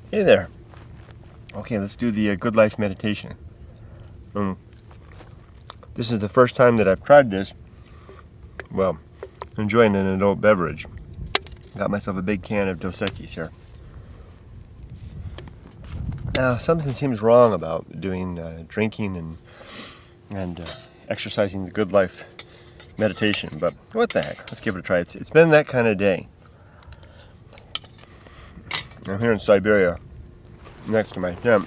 Hey there. Okay, let's do the good life meditation. This is the first time that I've tried this. Well, enjoying an adult beverage. Got myself a big can of Dos Equis here. Now, something seems wrong about doing drinking and exercising the good life meditation, but what the heck? Let's give it a try. It's been that kind of day. I'm here in Siberia, next to my tent.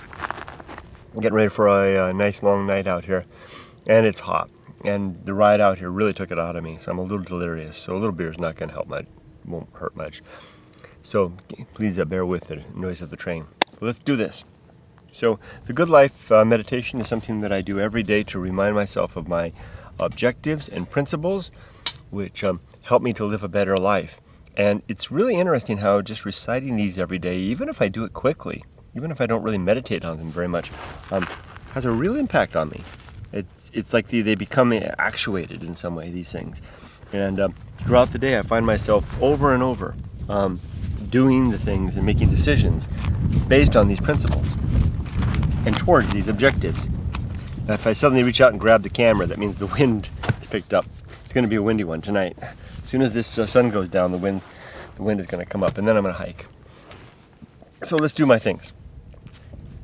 I'm getting ready for a nice long night out here, and it's hot. And the ride out here really took it out of me, so I'm a little delirious. So a little beer is not going to help much, won't hurt much. So please bear with the noise of the train. But let's do this. So the good life meditation is something that I do every day to remind myself of my objectives and principles, which help me to live a better life. And it's really interesting how just reciting these every day, even if I do it quickly, even if I don't really meditate on them very much, has a real impact on me. It's like they become actuated in some way, these things. And throughout the day, I find myself over and over doing the things and making decisions based on these principles and towards these objectives. And if I suddenly reach out and grab the camera, that means the wind is picked up. It's going to be a windy one tonight. As soon as this sun goes down, the wind is going to come up, and then I'm going to hike. So let's do my things.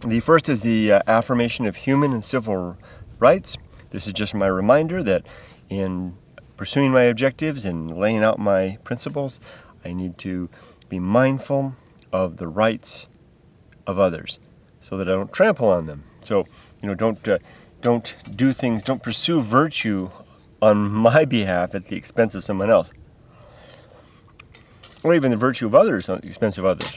The first is the affirmation of human and civil rights. This is just my reminder that in pursuing my objectives and laying out my principles, I need to be mindful of the rights of others so that I don't trample on them. So, don't do things, don't pursue virtue on my behalf at the expense of someone else, or even the virtue of others at the expense of others.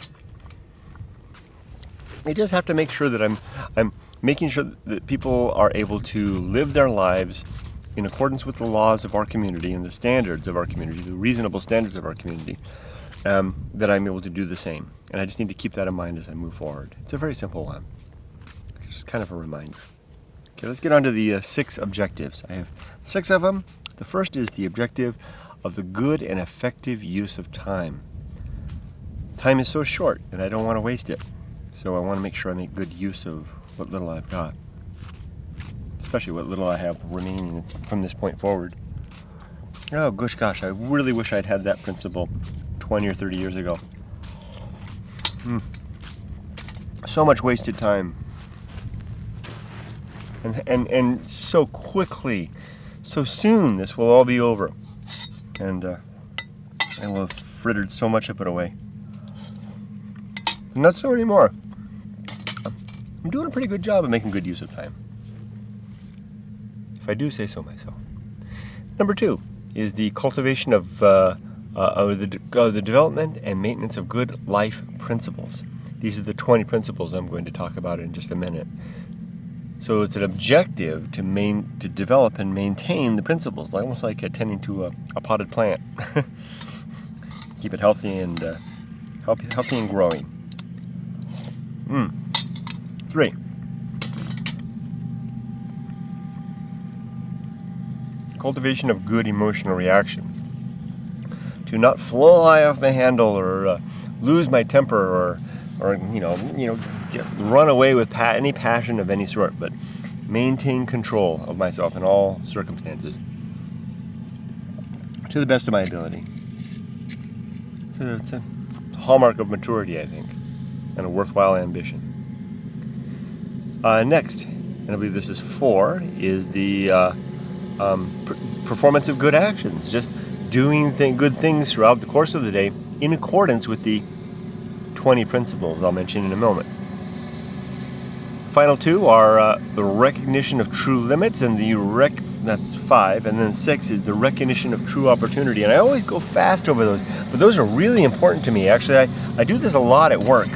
I just have to make sure that I'm making sure that people are able to live their lives in accordance with the laws of our community and the standards of our community, the reasonable standards of our community, that I'm able to do the same. And I just need to keep that in mind as I move forward. It's a very simple one. It's just kind of a reminder. Okay, let's get on to the 6 objectives. I have 6 of them. The first is the objective of the good and effective use of time. Time is so short, and I don't want to waste it. So I want to make sure I make good use of what little I've got, especially what little I have remaining from this point forward. Oh, gosh, I really wish I'd had that principle 20 or 30 years ago. So much wasted time. And so quickly, so soon, this will all be over. And I will have frittered so much of it away. Not so anymore. I'm doing a pretty good job of making good use of time, if I do say so myself. Number 2 is the cultivation of the development and maintenance of good life principles. These are the 20 principles I'm going to talk about in just a minute. So it's an objective to develop and maintain the principles, almost like attending to a potted plant. Keep it healthy and growing. 3. Cultivation of good emotional reactions. To not fly off the handle or lose my temper or run away with any passion of any sort, but maintain control of myself in all circumstances to the best of my ability. It's a hallmark of maturity, I think, and a worthwhile ambition. Next, and I believe this is 4, is the performance of good actions. Just doing good things throughout the course of the day in accordance with the 20 principles I'll mention in a moment. Final 2 are the recognition of true limits, and that's 5, and then 6 is the recognition of true opportunity. And I always go fast over those, but those are really important to me. Actually, I do this a lot at work.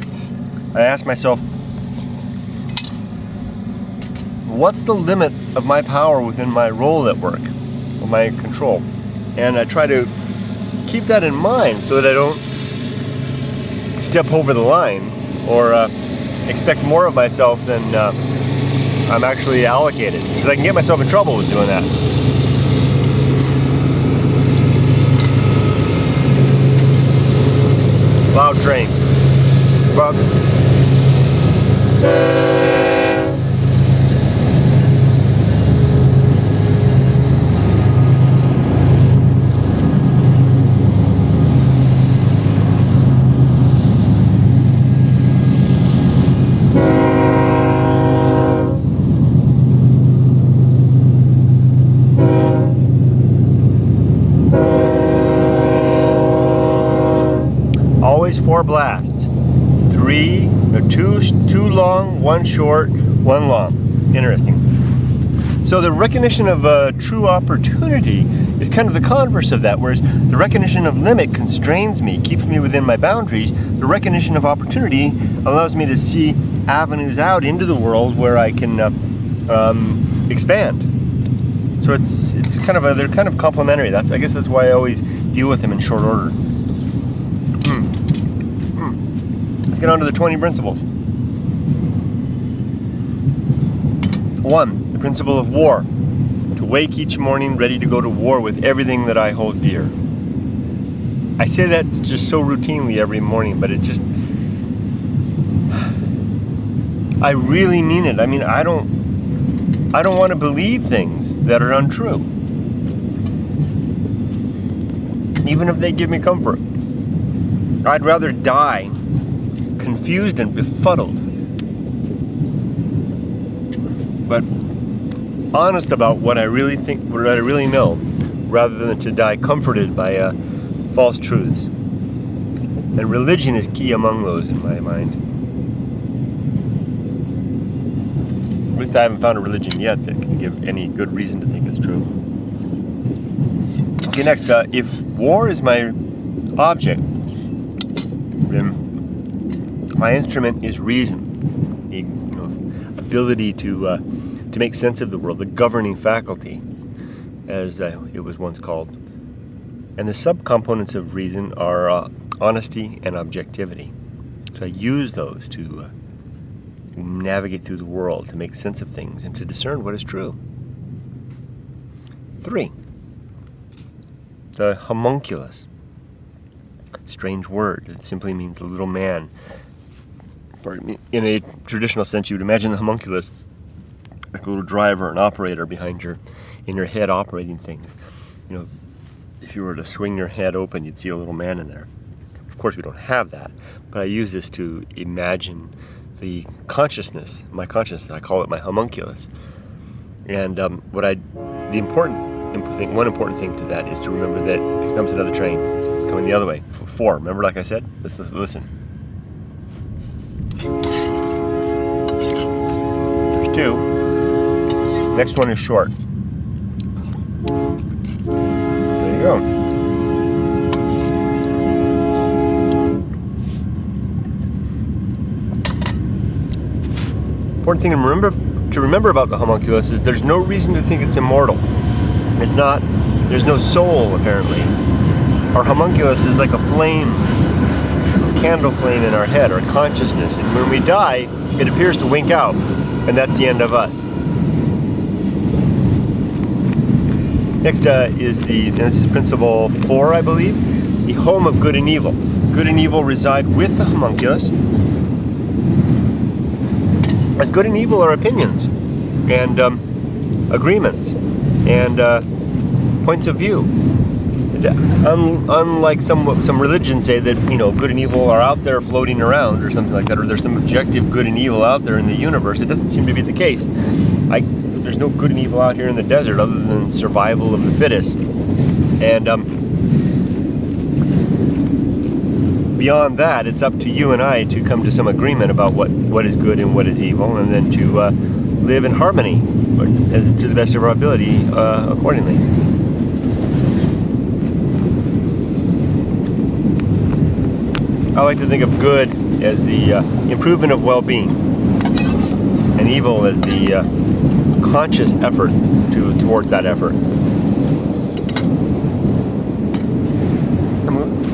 I ask myself, what's the limit of my power within my role at work, or my control? And I try to keep that in mind so that I don't step over the line or expect more of myself than I'm actually allocated, because I can get myself in trouble with doing that. Loud train. But Always 4 blasts. 2 long, 1 short, 1 long. Interesting. So the recognition of true opportunity is kind of the converse of that, whereas the recognition of limit constrains me, keeps me within my boundaries. The recognition of opportunity allows me to see avenues out into the world where I can expand. So it's kind of they're kind of complementary. I guess that's why I always deal with them in short order. Let's get on to the 20 principles. 1. The principle of war. To wake each morning ready to go to war with everything that I hold dear. I say that just so routinely every morning, but I really mean it. I mean, I don't want to believe things that are untrue, even if they give me comfort. I'd rather die confused and befuddled, but honest about what I really think, what I really know, rather than to die comforted by false truths. And religion is key among those in my mind. At least I haven't found a religion yet that can give any good reason to think it's true. Okay, next, if war is my object, then my instrument is reason, the ability to make sense of the world, the governing faculty, as it was once called. And the subcomponents of reason are honesty and objectivity. So I use those to navigate through the world, to make sense of things, and to discern what is true. 3. The homunculus. Strange word. It simply means the little man. In a traditional sense, you would imagine the homunculus like a little driver, an operator in your head operating things. You know, if you were to swing your head open, you'd see a little man in there. Of course, we don't have that, but I use this to imagine the consciousness, my consciousness. I call it my homunculus. And one important thing to that is to remember that here comes another train coming the other way. 4. Remember, like I said, listen. There's 2. Next one is short. There you go. Important thing to remember about the homunculus is there's no reason to think it's immortal. There's no soul, apparently. Our homunculus is like a flame, a candle flame in our head, our consciousness. And when we die, it appears to wink out, and that's the end of us. Next this is principle 4, I believe, the home of good and evil. Good and evil reside with the homunculus, as good and evil are opinions and agreements and points of view. Unlike some religions say that good and evil are out there floating around or something like that, or there's some objective good and evil out there in the universe. It doesn't seem to be the case. There's no good and evil out here in the desert other than survival of the fittest. And beyond that, it's up to you and I to come to some agreement about what is good and what is evil, and then to live in harmony to the best of our ability accordingly. I like to think of good as the improvement of well-being, and evil as the conscious effort to thwart that effort.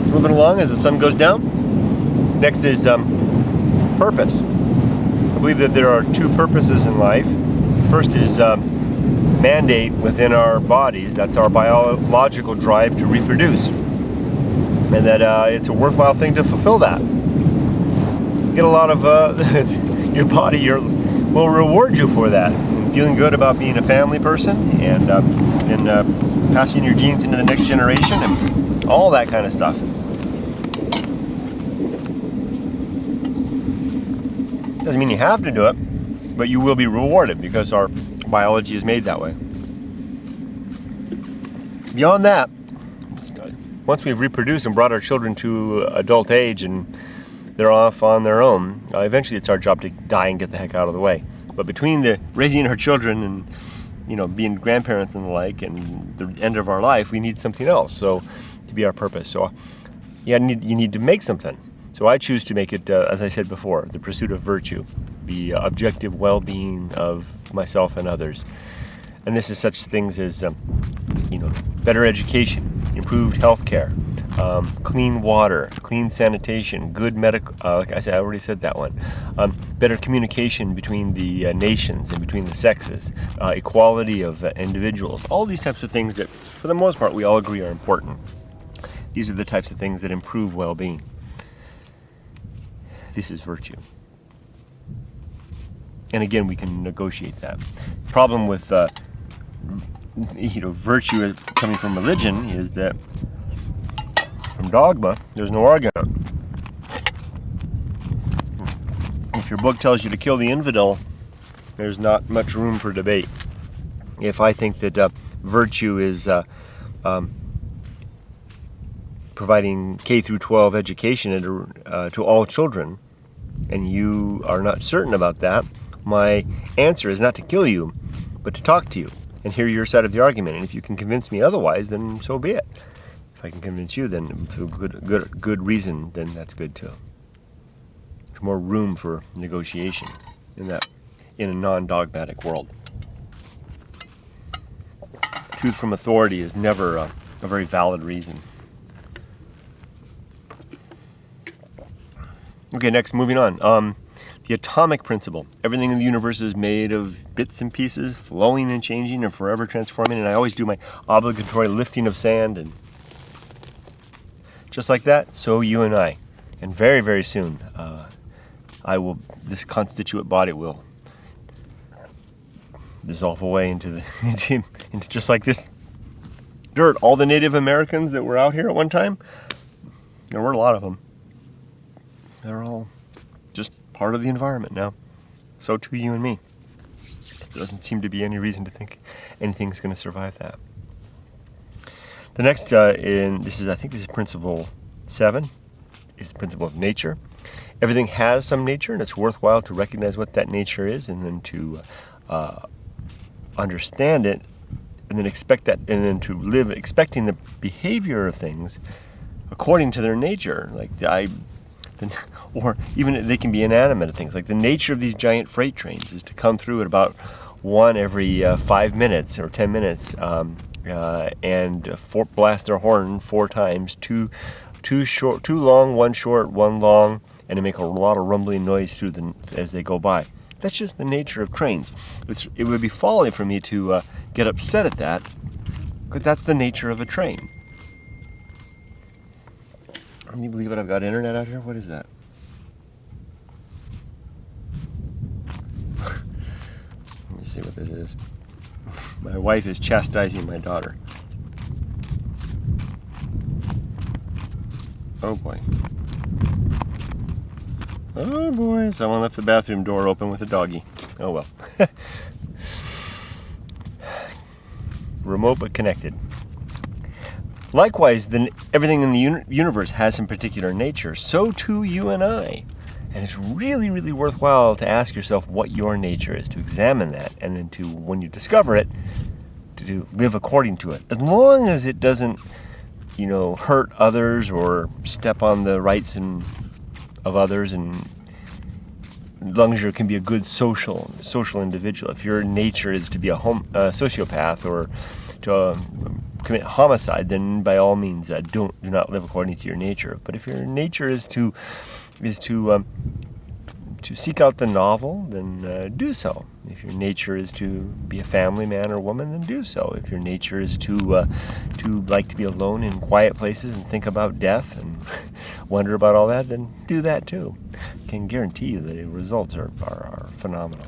Moving along as the sun goes down. Next is purpose. I believe that there are 2 purposes in life. First is mandate within our bodies. That's our biological drive to reproduce. And that it's a worthwhile thing to fulfill that. You get a lot of your body will reward you for that. And feeling good about being a family person and passing your genes into the next generation and all that kind of stuff. Doesn't mean you have to do it, but you will be rewarded because our biology is made that way. Beyond that, once we've reproduced and brought our children to adult age and they're off on their own, eventually it's our job to die and get the heck out of the way. But between the raising our children and being grandparents and the like and the end of our life, we need something else to be our purpose. So you need to make something. So I choose to make it, as I said before, the pursuit of virtue, the objective well-being of myself and others. And this is such things as, better education, improved health care, clean water, clean sanitation, good medical, like I said, I already said that one, better communication between the nations and between the sexes, equality of individuals, all these types of things that, for the most part, we all agree are important. These are the types of things that improve well-being. This is virtue. And again, we can negotiate that. The problem with virtue coming from religion is that from dogma, there's no argument. If your book tells you to kill the infidel, there's not much room for debate. If I think that virtue is providing K through 12 education to all children, and you are not certain about that, my answer is not to kill you, but to talk to you and hear your side of the argument. And if you can convince me otherwise, then so be it. If I can convince you, then for good reason, then that's good too. There's more room for negotiation in a non-dogmatic world. Truth from authority is never a very valid reason. Okay, next, moving on. The atomic principle. Everything in the universe is made of bits and pieces, flowing and changing and forever transforming. And I always do my obligatory lifting of sand. And just like that, so you and I. And very, very soon, this constituent body will dissolve away into just like this dirt. All the Native Americans that were out here at one time, there were a lot of them. They're all just part of the environment now. So too you and me. There doesn't seem to be any reason to think anything's going to survive that. The next, I think this is principle 7, is the principle of nature. Everything has some nature, and it's worthwhile to recognize what that nature is, and then to understand it, and then expect that, and then to live expecting the behavior of things according to their nature. Or even they can be inanimate things. Like the nature of these giant freight trains is to come through at about one every 5 minutes or 10 minutes, and blast their horn 4 times, two long, one short, one long, and to make a lot of rumbling noise as they go by. That's just the nature of trains. It would be folly for me to get upset at that, because that's the nature of a train. Can you believe it? I've got internet out here? What is that? Let me see what this is. My wife is chastising my daughter. Oh boy. Oh boy, someone left the bathroom door open with a doggy. Oh well. Remote but connected. Likewise, everything in the universe has some particular nature. So too you and I. And it's really, really worthwhile to ask yourself what your nature is, to examine that, and then to, when you discover it, to live according to it. As long as it doesn't, hurt others or step on the rights of others, and as long as you can be a good social individual. If your nature is to be a sociopath or to commit homicide, then by all means do not live according to your nature. But if your nature is to seek out the novel, then do so. If your nature is to be a family man or woman, then do so. If your nature is to like to be alone in quiet places and think about death and wonder about all that, then do that too. I can guarantee you the results are phenomenal.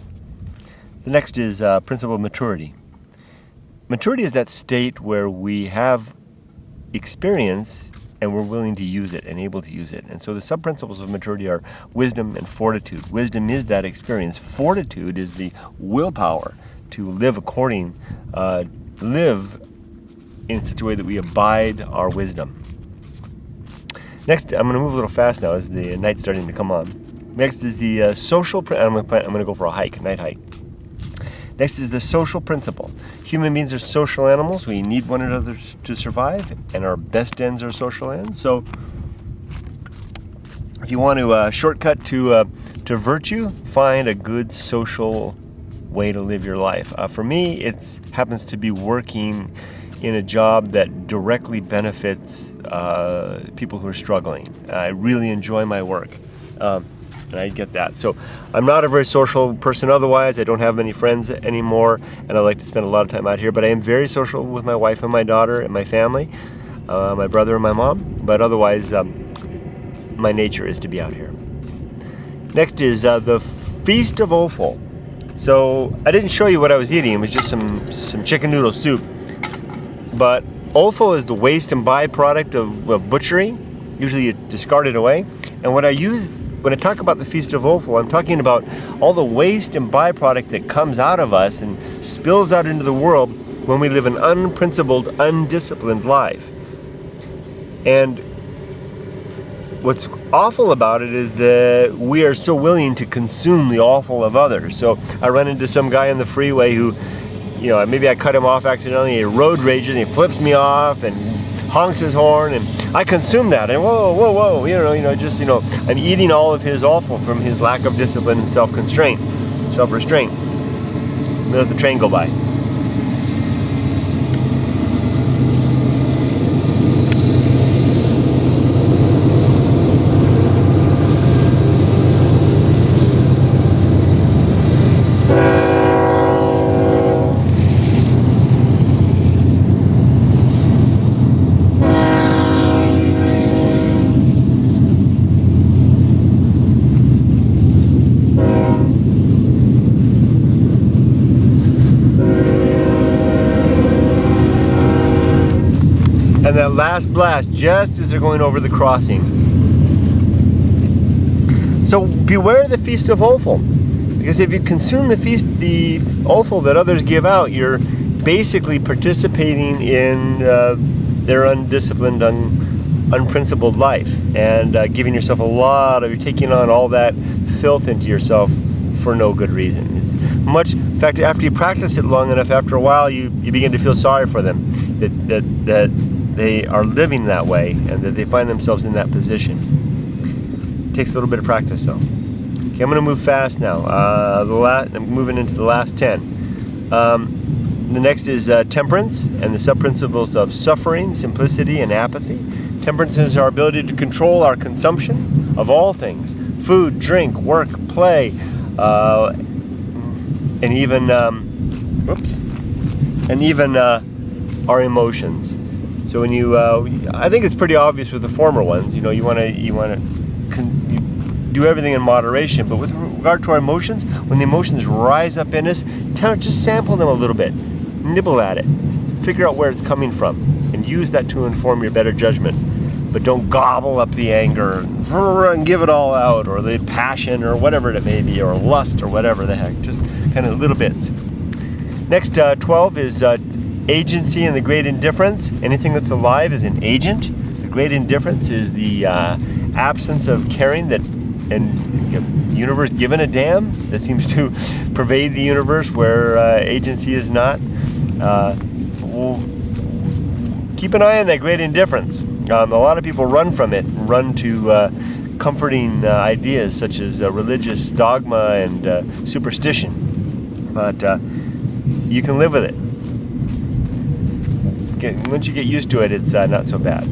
The next is principle of maturity. Maturity is that state where we have experience and we're willing to use it and able to use it. And so the sub-principles of maturity are wisdom and fortitude. Wisdom is that experience. Fortitude is the willpower to live live in such a way that we abide our wisdom. Next, I'm going to move a little fast now as the night's starting to come on. Next is the social. I'm going to go for a hike, night hike. Next is the social principle. Human beings are social animals. We need one another to survive, and our best ends are social ends. So, if you want to shortcut to virtue, find a good social way to live your life. For me, it happens to be working in a job that directly benefits people who are struggling. I really enjoy my work. And I get that. So I'm not a very social person otherwise. I don't have many friends anymore, and I like to spend a lot of time out here. But I am very social with my wife and my daughter and my family, my brother and my mom. But otherwise, my nature is to be out here. Next is the Feast of Offal. So I didn't show you what I was eating. It was just some chicken noodle soup. But offal is the waste and byproduct of butchery. Usually you discard it away. And when I talk about the Feast of Offal, I'm talking about all the waste and byproduct that comes out of us and spills out into the world when we live an unprincipled, undisciplined life. And what's awful about it is that we are so willing to consume the offal of others. So I run into some guy on the freeway who, maybe I cut him off accidentally, he road rages, and he flips me off and honks his horn, and I consume that, and whoa, I'm eating all of his offal from his lack of discipline and self-restraint. Let the train go by. And that last blast, just as they're going over the crossing. So beware the Feast of Offal, because if you consume the offal that others give out, you're basically participating in their undisciplined, unprincipled life, and giving yourself you're taking on all that filth into yourself for no good reason. In fact, after you practice it long enough, after a while, you begin to feel sorry for them, that they are living that way and that they find themselves in that position. It takes a little bit of practice, though. Okay, I'm going to move fast now. I'm moving into the last 10. The next is temperance and the sub-principles of suffering, simplicity, and apathy. Temperance is our ability to control our consumption of all things: food, drink, work, play, and even our emotions. So when I think it's pretty obvious with the former ones. You want to do everything in moderation. But with regard to our emotions, when the emotions rise up in us, just sample them a little bit, nibble at it, figure out where it's coming from, and use that to inform your better judgment. But don't gobble up the anger and give it all out, or the passion, or whatever it may be, or lust, or whatever the heck. Just kind of little bits. Next, 12 is agency and the great indifference. Anything that's alive is an agent. The great indifference is the absence of caring and universe given a damn that seems to pervade the universe, where agency is not. Keep an eye on that great indifference. A lot of people run from it, run to comforting ideas such as religious dogma and superstition. But you can live with it. Once you get used to it, it's not so bad.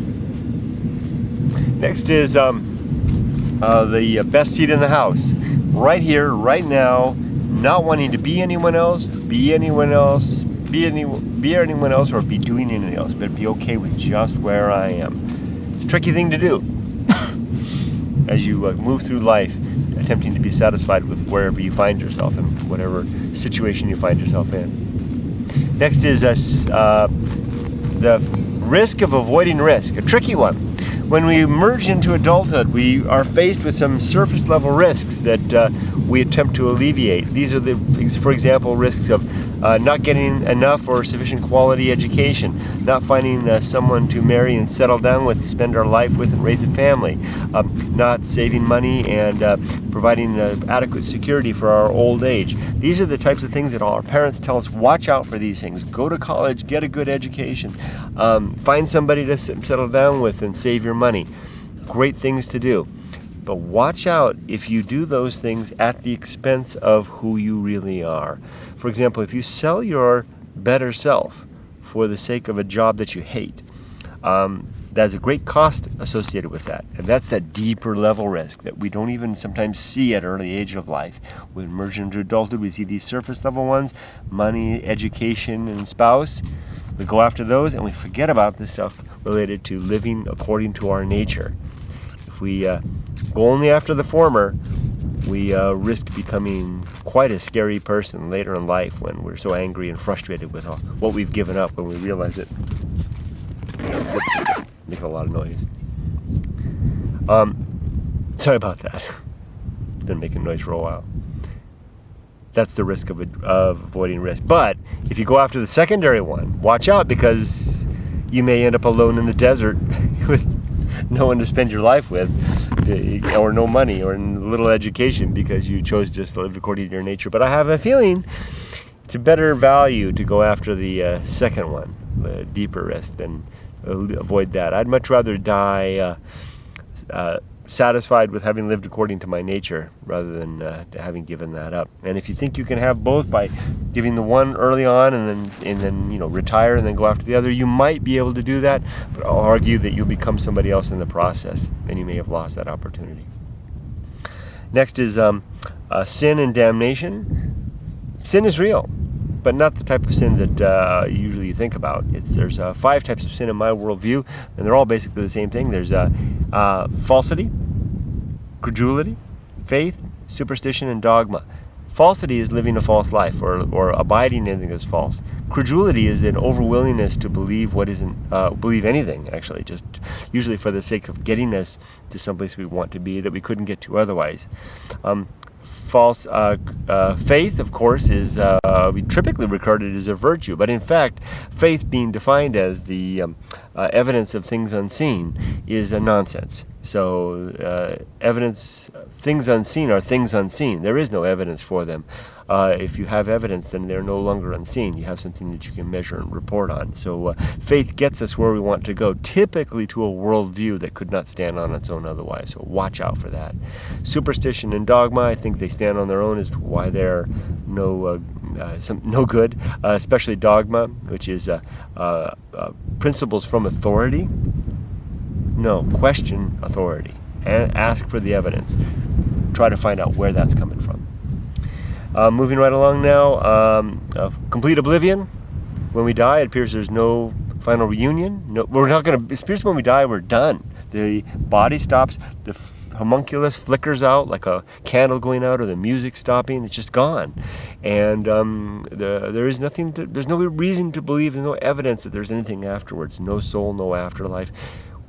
Next is the best seat in the house. Right here, right now, not wanting to be anyone else, be anyone else, be anyone else, or be doing anything else, but be okay with just where I am. It's a tricky thing to do. as you move through life, attempting to be satisfied with wherever you find yourself and whatever situation you find yourself in. Next is the risk of avoiding risk, a tricky one. When we merge into adulthood, we are faced with some surface level risks that we attempt to alleviate. These are for example, risks of not getting enough or sufficient quality education, not finding someone to marry and settle down with, to spend our life with and raise a family, not saving money and providing adequate security for our old age. These are the types of things that all our parents tell us, watch out for these things. Go to college, get a good education, find somebody to settle down with and save your money. Great things to do. But watch out if you do those things at the expense of who you really are. For example, if you sell your better self for the sake of a job that you hate, there's a great cost associated with that. And that's that deeper level risk that we don't even sometimes see at early age of life. We emerge into adulthood, we see these surface level ones, money, education, and spouse. We go after those and we forget about the stuff related to living according to our nature. If we go only after the former, we risk becoming quite a scary person later in life when we're so angry and frustrated with what we've given up when we realize it. Making a lot of noise. Sorry about that. It's been making noise for a while. That's the risk of avoiding risk. But if you go after the secondary one, watch out, because you may end up alone in the desert with no one to spend your life with, or no money, or little education, because you chose just to live according to your nature. But I have a feeling it's a better value to go after the second one, the deeper risk, than avoid that. I'd much rather die satisfied with having lived according to my nature rather than having given that up. And if you think you can have both by giving the one early on and then retire and then go after the other, you might be able to do that, but I'll argue that you'll become somebody else in the process and you may have lost that opportunity. Next is sin and damnation. Sin is real, but not the type of sin that usually you think about. There's 5 types of sin in my worldview, and they're all basically the same thing. There's falsity, credulity, faith, superstition, and dogma. Falsity is living a false life or abiding in anything that's false. Credulity is an overwillingness to believe what isn't, believe anything, actually, just usually for the sake of getting us to someplace we want to be that we couldn't get to otherwise. False faith, of course, is we typically regard it as a virtue, but in fact, faith being defined as the evidence of things unseen is a nonsense. So things unseen are things unseen. There is no evidence for them. If you have evidence, then they're no longer unseen. You have something that you can measure and report on. So faith gets us where we want to go, typically to a worldview that could not stand on its own otherwise. So watch out for that. Superstition and dogma, I think they stand on their own as to why they're no good, especially dogma, which is principles from authority. No, question authority and ask for the evidence. Try to find out where that's coming from. Moving right along now, complete oblivion. When we die, it appears there's no final reunion. No, we're not going to. It appears when we die, we're done. The body stops. The homunculus flickers out like a candle going out, or the music stopping. It's just gone, and there is nothing. There's no reason to believe. There's no evidence that there's anything afterwards. No soul, no afterlife.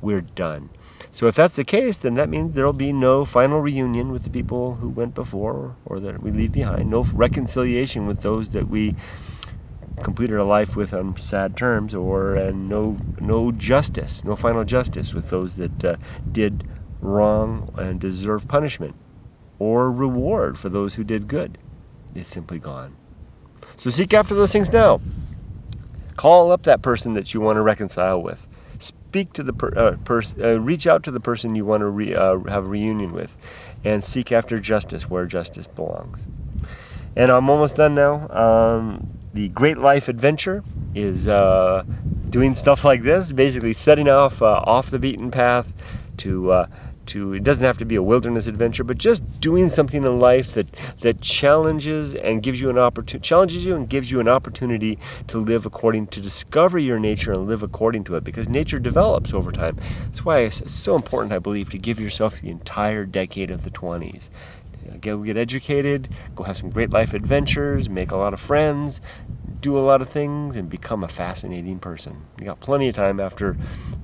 We're done. So if that's the case, then that means there'll be no final reunion with the people who went before or that we leave behind, no reconciliation with those that we completed our life with on sad terms, or no justice, no final justice with those that did wrong and deserve punishment, or reward for those who did good. It's simply gone. So seek after those things now. Call up that person that you want to reconcile with. Speak to the person, reach out to the person you want to have a reunion with, and seek after justice where justice belongs. And I'm almost done now. The great life adventure is doing stuff like this, basically setting off the beaten path to it doesn't have to be a wilderness adventure, but just doing something in life that challenges and gives you an opportunity to live to discover your nature and live according to it, because nature develops over time. That's why it's so important, I believe, to give yourself the entire decade of the 20s. Go get educated, go have some great life adventures, make a lot of friends, do a lot of things, and become a fascinating person. You got plenty of time after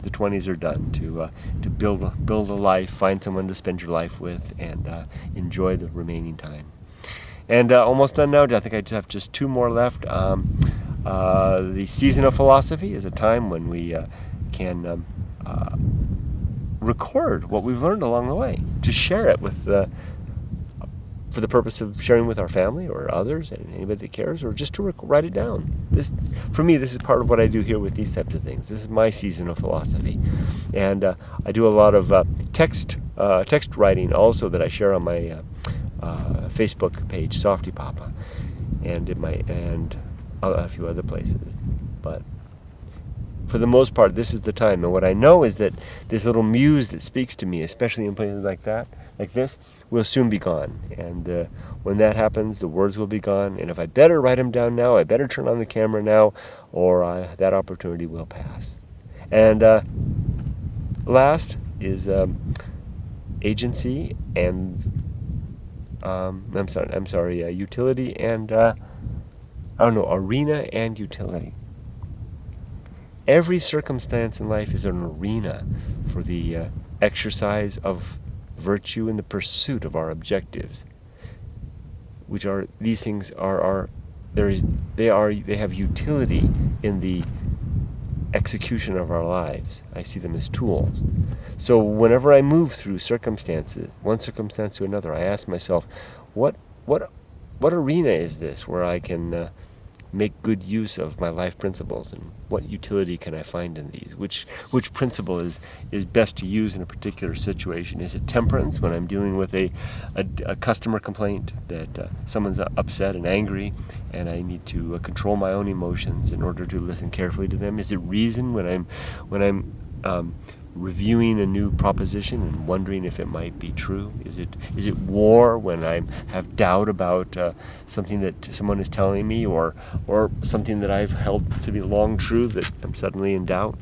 the 20s are done to build a life, find someone to spend your life with, and enjoy the remaining time. And almost done now. I think I just have two more left. The season of philosophy is a time when we can record what we've learned along the way, to share it with for the purpose of sharing with our family or others and anybody that cares, or just to write it down. For me, this is part of what I do here with these types of things. This is my season of philosophy. And I do a lot of text writing also that I share on my Facebook page, Softypapa, and a few other places. But for the most part, this is the time. And what I know is that this little muse that speaks to me, especially in places like this, will soon be gone. And when that happens, the words will be gone. And if I better write them down now, I better turn on the camera now, or that opportunity will pass. And last is agency and utility and arena and utility. Every circumstance in life is an arena for the exercise of virtue in the pursuit of our objectives, these things they have utility in the execution of our lives. I see them as tools. So whenever I move through circumstances, one circumstance to another, I ask myself, what arena is this where I can make good use of my life principles, and what utility can I find in these? Which principle is best to use in a particular situation? Is it temperance, when I'm dealing with a customer complaint that someone's upset and angry, and I need to control my own emotions in order to listen carefully to them? Is it reason, when I'm reviewing a new proposition and wondering if it might be true? Is it war, when I have doubt about something that someone is telling me, or something that I've held to be long true that I'm suddenly in doubt?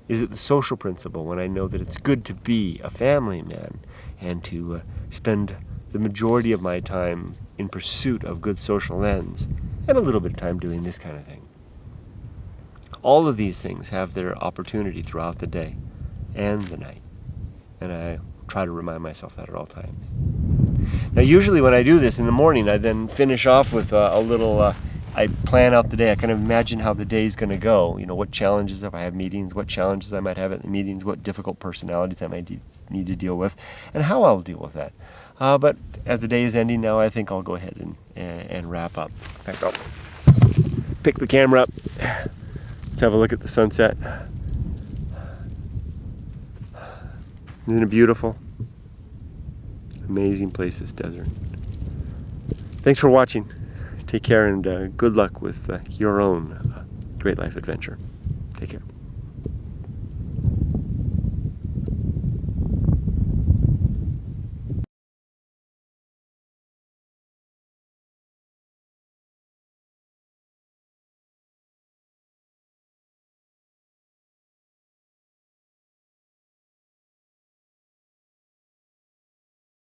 Is it the social principle, when I know that it's good to be a family man and to spend the majority of my time in pursuit of good social ends, and a little bit of time doing this kind of thing? All of these things have their opportunity throughout the day and the night, and I try to remind myself that at all times. Now, usually when I do this in the morning, I then finish off with a little, I plan out the day. I kind of imagine how the day is going to go. What challenges, if I have meetings, what challenges I might have at the meetings, what difficult personalities I might need to deal with, and how I'll deal with that. But as the day is ending now, I think I'll go ahead and wrap up. In fact, I'll pick the camera up. Let's have a look at the sunset. Isn't it beautiful? Amazing place, this desert. Thanks for watching. Take care, and good luck with your own great life adventure. Take care.